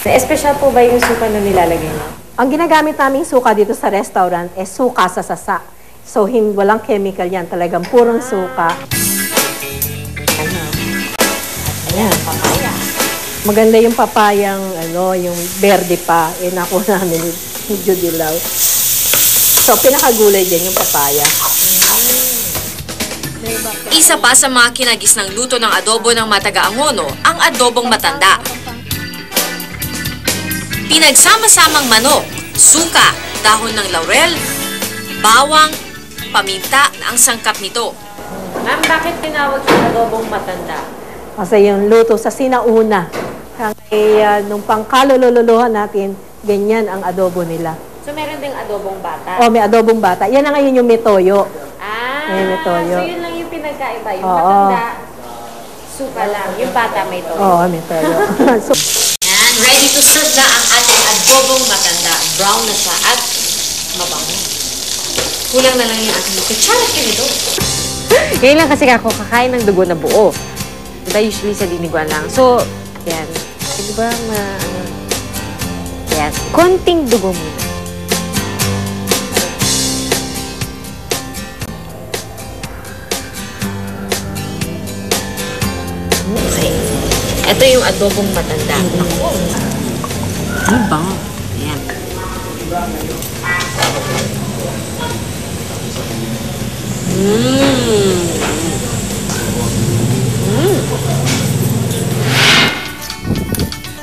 Espesyal po ba yung suka na nilalagay niyo? Ang ginagamit naming suka dito sa restaurant is suka sa sasa. So, walang chemical yan. Talagang purong suka. Ayan, papaya. Maganda yung papayang, yung verde pa. Nakuha namin medyo dilaw. So, pinakagulay din yung papaya. Isa pa sa mga kinagis ng luto ng adobo ng Mataga-Angono, ang adobong matanda. Pinagsama-samang manok, suka, dahon ng laurel, bawang, paminta na ang sangkap nito. Ma'am, bakit tinawag yung adobong matanda? Kasi yung luto sa sinauna. Kaya nung pangkalululuhan natin, ganyan ang adobo nila. So, meron ding adobong bata? May adobong bata. Yan na ngayon yung metoyo. May toyo. So yun lang yung pinagkaiba. Yung matanda, suka lang. Yung bata may toyo. May toyo. And ready to serve na ang ating adobong matanda. Brown na siya at mabango. Kulang na lang yung ating kutsara nito. Ngayon lang kasi ako kakain ng dugo na buo. Diba usually sa diniguan lang. So, yan. Diba yan. Konting dugo muna. Okay. Ito yung adobong matanda. Ako. Ano ba? Ayan.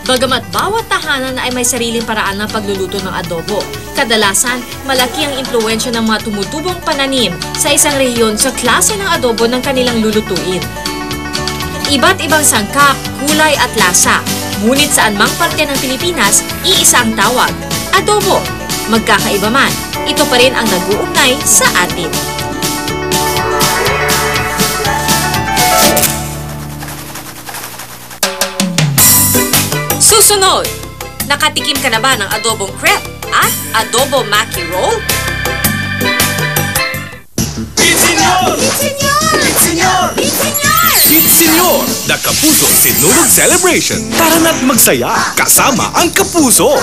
Bagamat bawat tahanan ay may sariling paraan ng pagluluto ng adobo, kadalasan malaki ang impluwensya ng mga tumutubong pananim sa isang rehiyon sa klase ng adobo ng kanilang lulutuin. Iba't ibang sangkap, kulay at lasa, ngunit saan mang parte ng Pilipinas, iisa ang tawag, adobo. Magkakaiba man, ito pa rin ang nag-uugnay sa atin. Susunod, nakatikim ka na ba ng adobong crepe at adobo maki roll? Itsenyor! Itsenyor! Itsenyor! The Kapuso Sinulog Celebration. Tara na't magsaya kasama ang Kapuso.